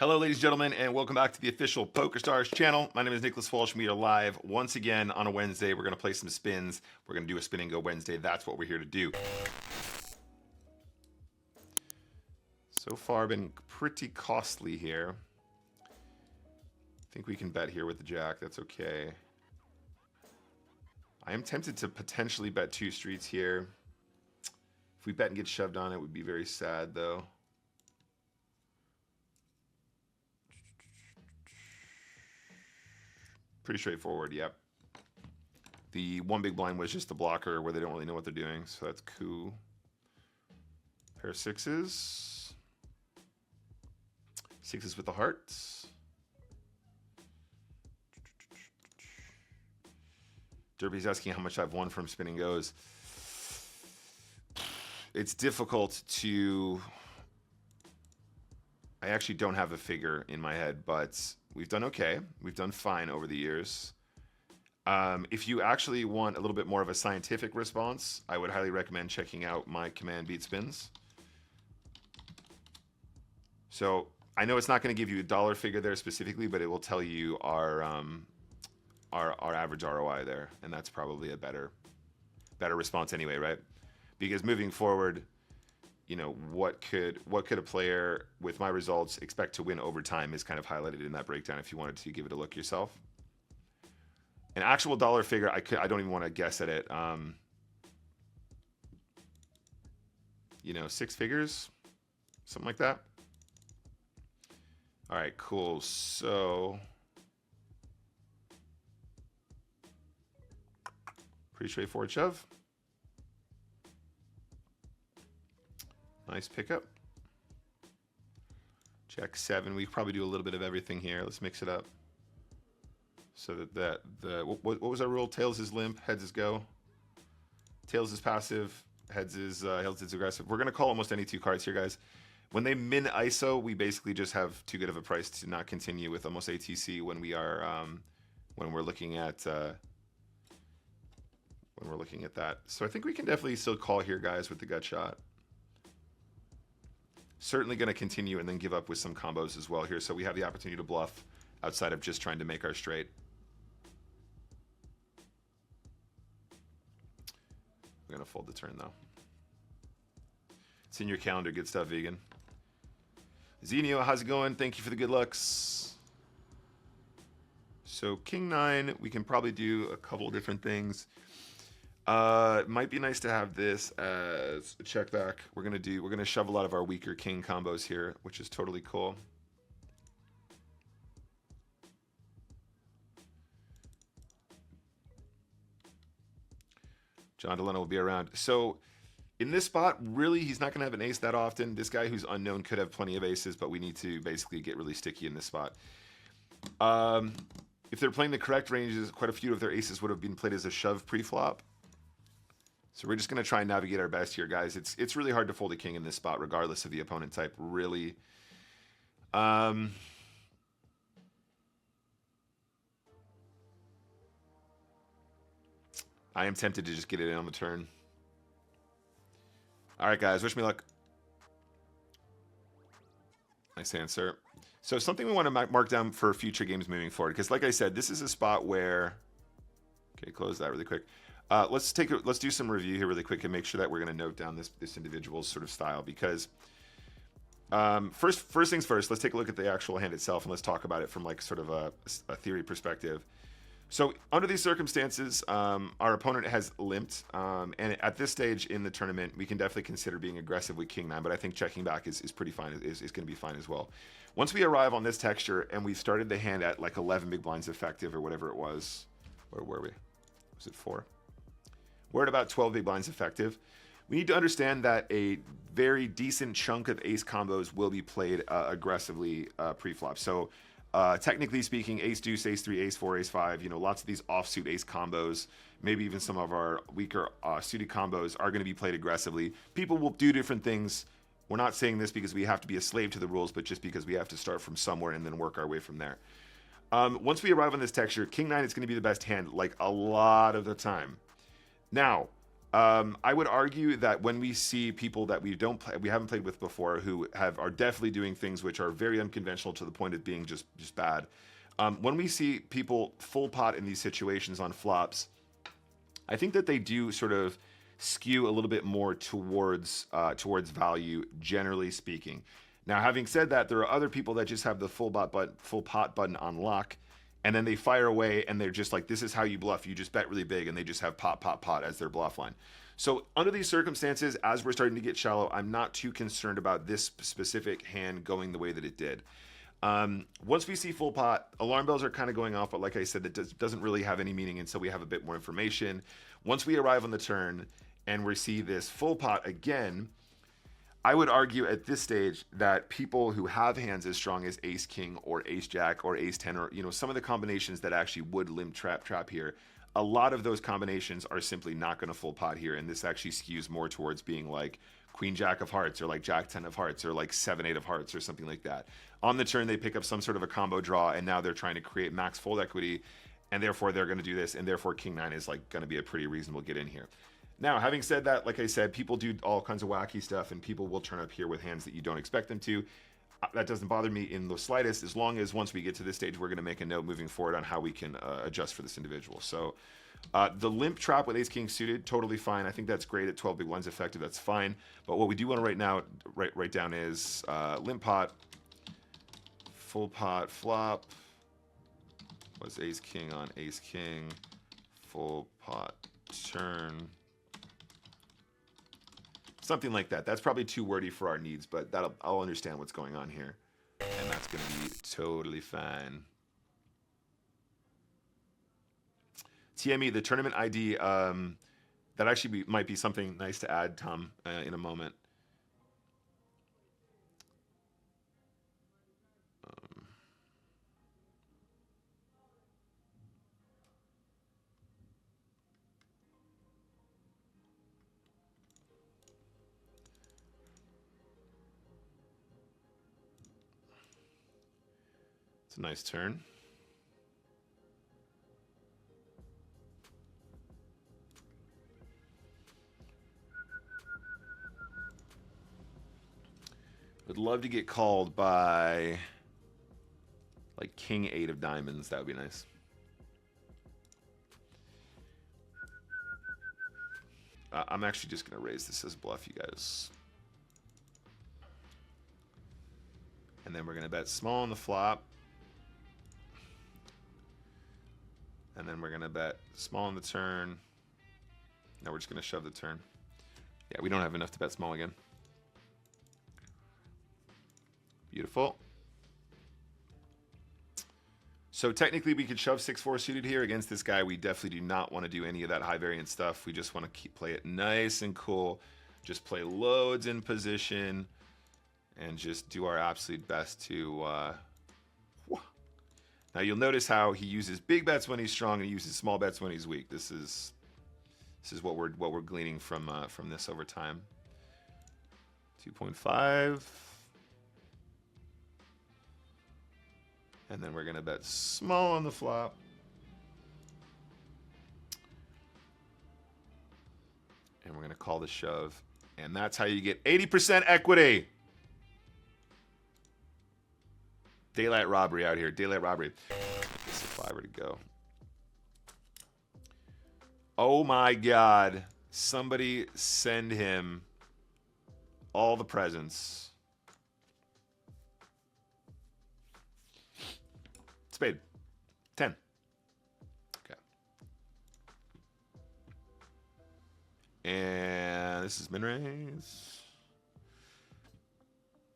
Hello, ladies and gentlemen, and welcome back to the official PokerStars channel. My name is Nicholas Walsh. We are live once again on a Wednesday. We're going to play some spins. We're going to do a Spin and Go Wednesday. That's what we're here to do. So far, been pretty costly here. I think we can bet here with the jack. That's okay. I am tempted to potentially bet two streets here. If we bet and get shoved on, it would be very sad, though. Pretty straightforward, yep. The one big blind was just the blocker where they don't really know what they're doing, so that's cool. Pair of sixes. Sixes with the hearts. Derby's asking how much I've won from Spin and Goes. It's difficult to... I actually don't have a figure in my head, but we've done okay. We've done fine over the years. If you actually want a little bit more of a scientific response, I would highly recommend checking out my command beat spins. So I know it's not going to give you a dollar figure there specifically, but it will tell you our average ROI there, and that's probably a better response anyway, right? Because moving forward, you know, what could a player with my results expect to win over time is kind of highlighted in that breakdown if you wanted to give it a look yourself. An actual dollar figure, I don't even want to guess at it. You know, six figures, something like that. All right, cool. So pretty straightforward shove. Nice pickup. Jack seven. We probably do a little bit of everything here. Let's mix it up. So what was our rule? Tails is limp, heads is go. Tails is passive, heads is aggressive. We're gonna call almost any two cards here, guys. When they min ISO, we basically just have too good of a price to not continue with almost ATC when we are when we're looking at that. So I think we can definitely still call here, guys, with the gut shot. Certainly going to continue and then give up with some combos as well here, so we have the opportunity to bluff outside of just trying to make our straight. We're going to fold the turn, though. It's in your calendar. Good stuff, vegan. Zenio, how's it going? Thank you for the good lucks. So king nine, we can probably do a couple of different things. It might be nice to have this as a check back. We're gonna shove a lot of our weaker king combos here, which is totally cool. John Delano will be around. So in this spot, really, he's not gonna have an ace that often. This guy who's unknown could have plenty of aces, but we need to basically get really sticky in this spot. If they're playing the correct ranges, quite a few of their aces would have been played as a shove pre-flop. So we're just going to try and navigate our best here, guys. It's really hard to fold a king in this spot, regardless of the opponent type, really. I am tempted to just get it in on the turn. All right, guys, wish me luck. Nice answer. So something we want to mark down for future games moving forward, because like I said, this is a spot where... Okay, close that really quick. Let's do some review here really quick and make sure that we're going to note down this individual's sort of style, because first things first, let's take a look at the actual hand itself and let's talk about it from like sort of a theory perspective. So under these circumstances, our opponent has limped, and at this stage in the tournament, we can definitely consider being aggressive with king nine, but I think checking back is pretty fine, is going to be fine as well. Once we arrive on this texture and we started the hand at like 11 big blinds effective or whatever it was, where were we? Was it 4? We're at about 12 big blinds effective. We need to understand that a very decent chunk of ace combos will be played aggressively pre-flop. So technically speaking, ace deuce, ace 3, ace 4, ace 5, you know, lots of these offsuit ace combos, maybe even some of our weaker suited combos are going to be played aggressively. People will do different things. We're not saying this because we have to be a slave to the rules, but just because we have to start from somewhere and then work our way from there. Once we arrive on this texture, king nine is going to be the best hand like a lot of the time. Now, I would argue that when we see people that we haven't played with before, who are definitely doing things which are very unconventional to the point of being just bad. When we see people full pot in these situations on flops, I think that they do sort of skew a little bit more towards value, generally speaking. Now, having said that, there are other people that just have the full pot button on lock, and then they fire away, and they're just like, this is how you bluff. You just bet really big, and they just have pot, pot, pot as their bluff line. So under these circumstances, as we're starting to get shallow, I'm not too concerned about this specific hand going the way that it did. Once we see full pot, alarm bells are kind of going off, but like I said, that doesn't really have any meaning until we have a bit more information. Once we arrive on the turn and we see this full pot again, I would argue at this stage that people who have hands as strong as ace king or ace jack or ace 10, or some of the combinations that actually would limp trap here, a lot of those combinations are simply not going to full pot here, and this actually skews more towards being like queen jack of hearts, or like jack 10 of hearts, or like 7-8 of hearts, or something like that. On the turn, they pick up some sort of a combo draw, and now they're trying to create max fold equity, and therefore they're going to do this, and therefore king 9 is like going to be a pretty reasonable get in here. Now, having said that, like I said, people do all kinds of wacky stuff, and people will turn up here with hands that you don't expect them to. That doesn't bother me in the slightest, as long as once we get to this stage, we're going to make a note moving forward on how we can adjust for this individual. So the limp trap with ace king suited, totally fine. I think that's great at 12 big blinds effective. That's fine. But what we do want to write down is limp pot, full pot flop was ace king on ace king, full pot turn. Something like that. That's probably too wordy for our needs, but I'll understand what's going on here. And that's going to be totally fine. TME, the tournament ID, that actually might be something nice to add, Tom, in a moment. It's a nice turn. Would love to get called by like king 8 of diamonds. That would be nice. I'm actually just going to raise this as bluff, you guys. And then we're going to bet small on the flop. And then we're going to bet small on the turn. Now we're just going to shove the turn. Yeah, we don't have enough to bet small again. Beautiful. So technically we could shove 6-4 suited here against this guy. We definitely do not want to do any of that high variance stuff. We just want to play it nice and cool. Just play loads in position and just do our absolute best to... Now you'll notice how he uses big bets when he's strong and he uses small bets when he's weak. This is what we're gleaning from this over time. 2.5. And then we're going to bet small on the flop. And we're going to call the shove. And that's how you get 80% equity. Daylight robbery out here. Daylight robbery. I guess if I were to go. Oh my God. Somebody send him all the presents. Spade. 10. Okay. And this is min raise.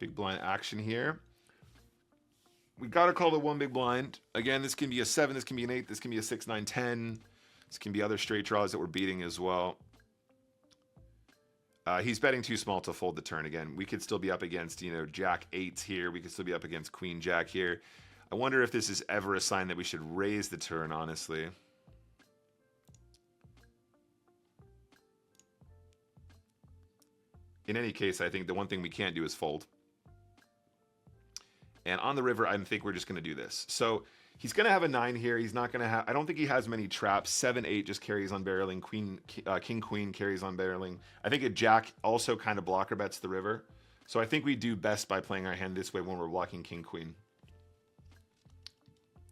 Big blind action here. We got to call the one big blind. Again, this can be a 7, this can be an 8, this can be a 6, 9, 10. This can be other straight draws that we're beating as well. He's betting too small to fold the turn again. We could still be up against, jack 8s here. We could still be up against queen jack here. I wonder if this is ever a sign that we should raise the turn, honestly. In any case, I think the one thing we can't do is fold. And on the river, I think we're just going to do this. So He's going to have a 9 here. He's not going to have... I don't think he has many traps. 7-8 just carries on barreling. King, Queen carries on barreling. I think a Jack also kind of blocker bets the river. So I think we do best by playing our hand this way when we're blocking King, Queen.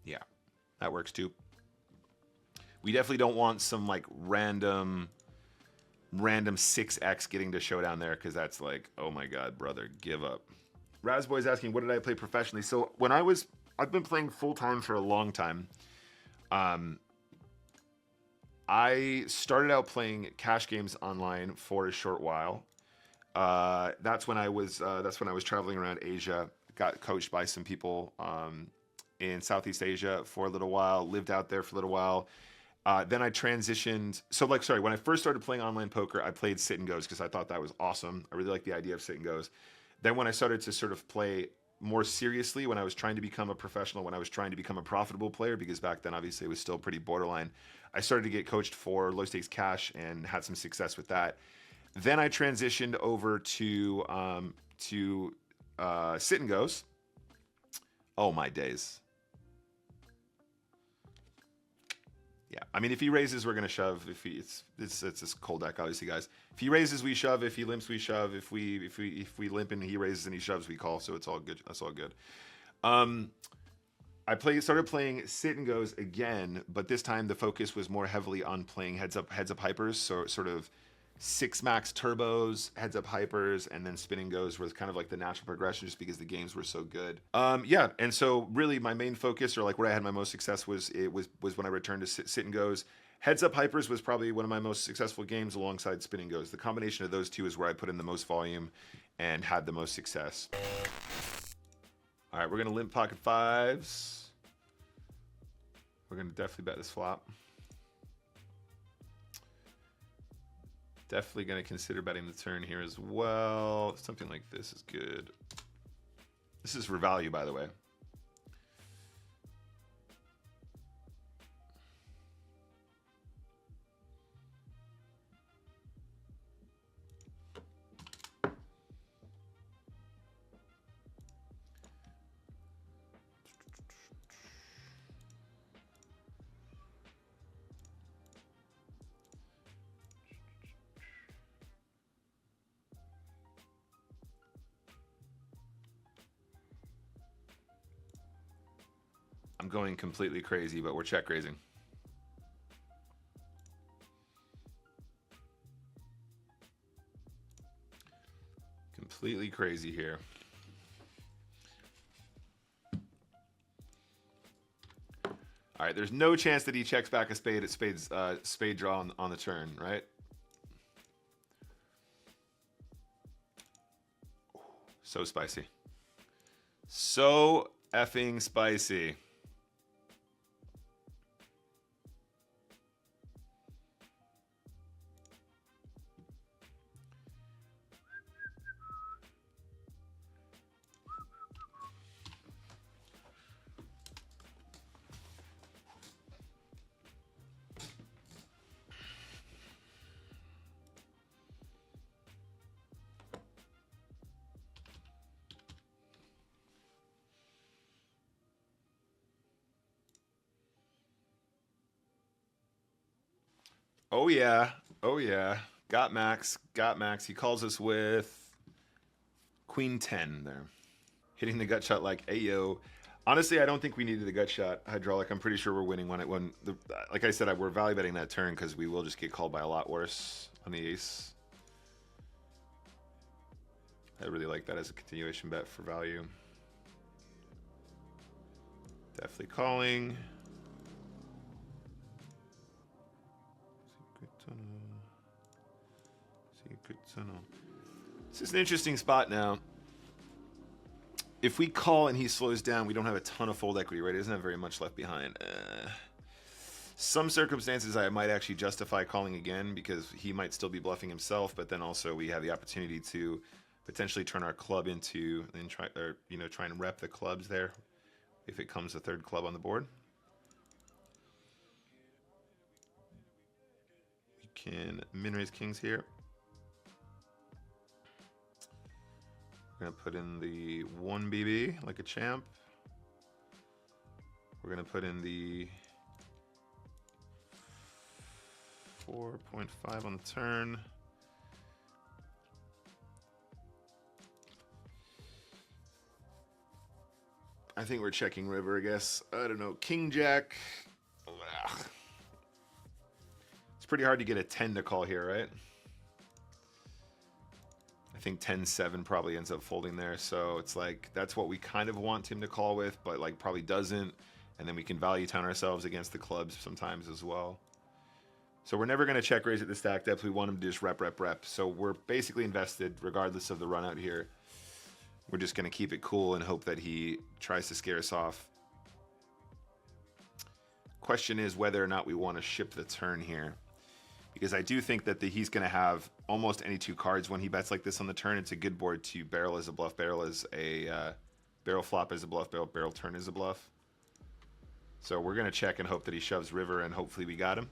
Yeah, that works too. We definitely don't want some like random 6x getting to showdown there, because that's like, oh my God, brother, give up. Razboy's asking, what did I play professionally? So when I've been playing full time for a long time. I started out playing cash games online for a short while. That's when I was traveling around Asia. Got coached by some people in Southeast Asia for a little while. Lived out there for a little while. Then I transitioned. So when I first started playing online poker, I played sit and goes because I thought that was awesome. I really liked the idea of sit and goes. Then when I started to sort of play more seriously, when I was trying to become a professional, when I was trying to become a profitable player, because back then obviously it was still pretty borderline, I started to get coached for low stakes cash and had some success with that. Then I transitioned over to sit and goes. Oh my days. Yeah, I mean, if he raises, we're gonna shove. If it's this cold deck, obviously, guys. If he raises, we shove. If he limps, we shove. If we limp and he raises and he shoves, we call. So it's all good. That's all good. I started playing sit and goes again, but this time the focus was more heavily on playing heads up hypers. So sort of 6 max turbos, heads up hypers, and then spin and goes was kind of like the natural progression, just because the games were so good. Yeah, and so really my main focus, or like where I had my most success, was when I returned to sit and goes. Heads up hypers was probably one of my most successful games alongside spin and goes. The combination of those two is where I put in the most volume and had the most success. All right, we're gonna limp pocket fives. We're gonna definitely bet this flop. Definitely going to consider betting the turn here as well. Something like this is good. This is for value, by the way. I'm going completely crazy, but we're check raising. Completely crazy here. All right, there's no chance that he checks back a spade at spade draw on the turn, right? So spicy. So effing spicy. Oh yeah, oh yeah. Got max, got max. He calls us with Queen 10 there. Hitting the gut shot like, ayo. Honestly, I don't think we needed the gut shot hydraulic. I'm pretty sure we're winning like I said, we're value betting that turn because we will just get called by a lot worse on the ace. I really like that as a continuation bet for value. Definitely calling. Secret tunnel. This is an interesting spot now. If we call and he slows down, we don't have a ton of fold equity, right? He doesn't have very much left behind. Some circumstances I might actually justify calling again because he might still be bluffing himself, but then also we have the opportunity to potentially turn our club into and try and rep the clubs there if it comes a third club on the board. We can min raise kings here. We're gonna put in the 1 BB like a champ. We're going to put in the 4.5 on the turn. I think we're checking river, I guess. I don't know. King Jack. Ugh. It's pretty hard to get a 10 to call here, right? I think 10-7 probably ends up folding there. So it's like, that's what we kind of want him to call with, but like probably doesn't. And then we can value town ourselves against the clubs sometimes as well. So we're never going to check raise at the stack depth. We want him to just rep. So we're basically invested regardless of the run out here. We're just going to keep it cool and hope that he tries to scare us off. Question is whether or not we want to ship the turn here. Because I do think that he's going to have almost any two cards when he bets like this on the turn. It's a good board to barrel as a bluff, barrel as a barrel flop as a bluff, barrel turn as a bluff. So we're going to check and hope that he shoves river, and hopefully we got him.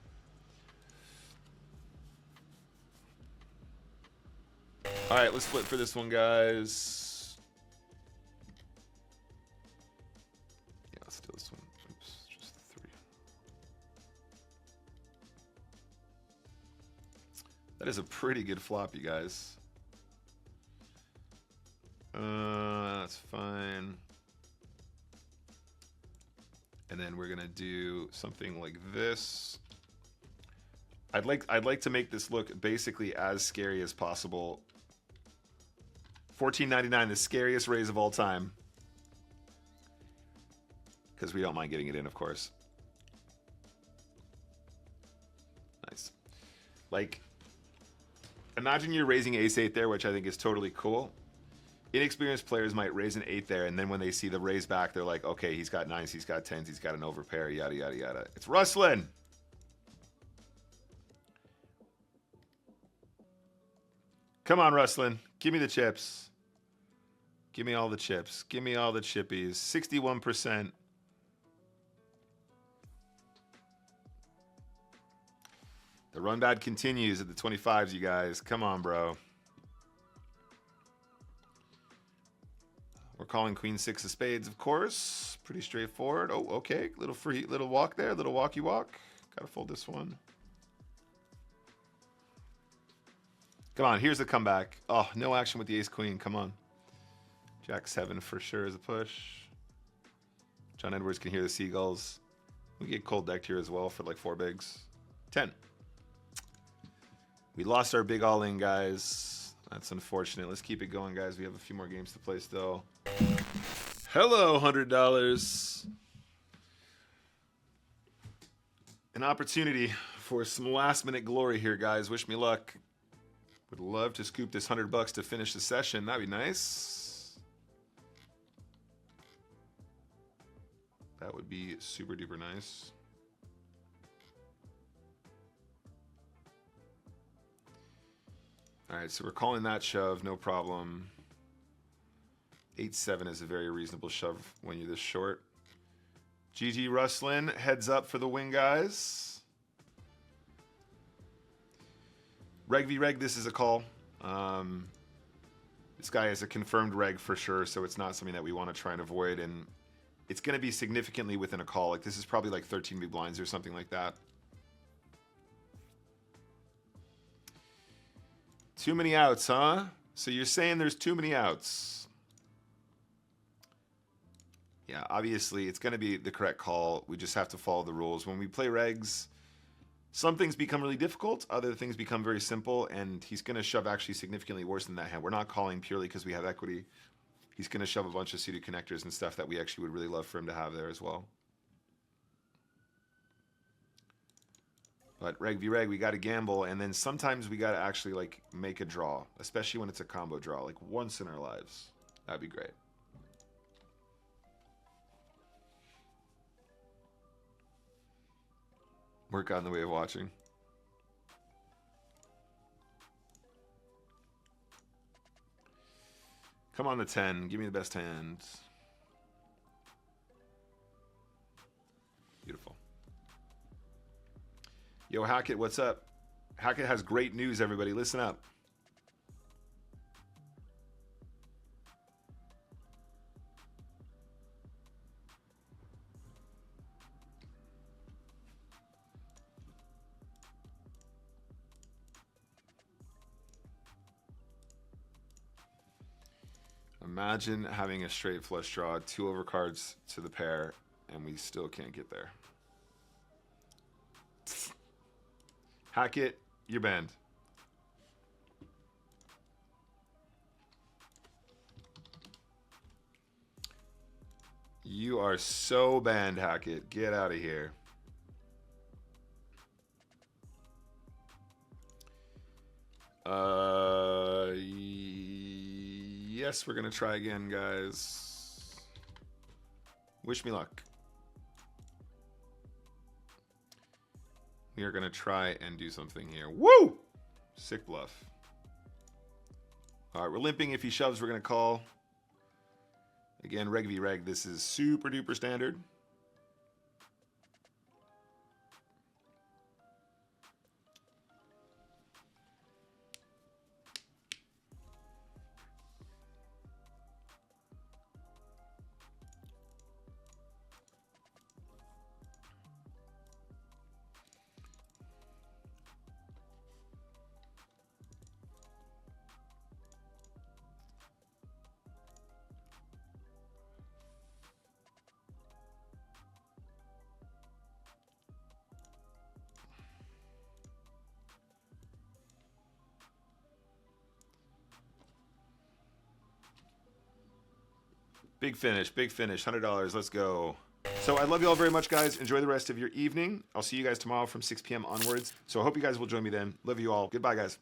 All right, let's flip for this one, guys. Yeah, let's do this one. Oops, just 3. That is a pretty good flop, you guys. That's fine. And then we're gonna do something like this. I'd like to make this look basically as scary as possible. 14.99, the scariest raise of all time. Because we don't mind getting it in, of course. Nice. Like, imagine you're raising ace-8 there, which I think is totally cool. Inexperienced players might raise an 8 there, and then when they see the raise back, they're like, okay, he's got 9s, he's got 10s, he's got an overpair, yada, yada, yada. It's Rustlin! Come on, Rustlin. Give me the chips. Give me all the chips. Give me all the chippies. 61%. The run bad continues at the 25s, you guys. Come on, bro. We're calling queen 6 of spades, of course. Pretty straightforward. Oh, okay. Little walk there. Little walkie walk. Gotta fold this one. Come on, here's the comeback. Oh, no action with the ace queen. Come on. Jack 7 for sure is a push. John Edwards can hear the seagulls. We get cold decked here as well for like 4 bigs. 10. We lost our big all in, guys. That's unfortunate. Let's keep it going, guys. We have a few more games to play still. Hello, $100. An opportunity for some last minute glory here, guys. Wish me luck. Would love to scoop this $100 to finish the session. That'd be nice. That would be super duper nice. All right, so we're calling that shove, no problem. 8-7 is a very reasonable shove when you're this short. GG Rustlin, heads up for the win, guys. Reg v reg, this is a call. This guy is a confirmed reg for sure, so it's not something that we want to try and avoid, and it's going to be significantly within a call. Like, this is probably like 13 big blinds or something like that. Too many outs, huh? So you're saying there's too many outs. Yeah, obviously it's going to be the correct call. We just have to follow the rules. When we play regs, some things become really difficult, other things become very simple, and he's going to shove actually significantly worse than that hand. We're not calling purely because we have equity. He's going to shove a bunch of suited connectors and stuff that we actually would really love for him to have there as well. But reg v reg, we got to gamble, and then sometimes we got to actually like make a draw, especially when it's a combo draw, like once in our lives. That'd be great. Work on the way of watching. Come on the 10. Give me the best hand. Beautiful. Yo, Hackett, what's up? Hackett has great news, everybody. Listen up. Imagine having a straight flush draw, 2 overcards to the pair, and we still can't get there. Hackett, you're banned. You are so banned, Hackett. Get out of here. Yes, we're gonna try again, guys. Wish me luck. We are gonna try and do something here. Woo! Sick bluff. All right, we're limping. If he shoves, we're gonna call. Again, reg v reg. This is super duper standard. Big finish, $100. Let's go. So I love you all very much, guys. Enjoy the rest of your evening. I'll see you guys tomorrow from 6 p.m. onwards. So I hope you guys will join me then. Love you all. Goodbye, guys.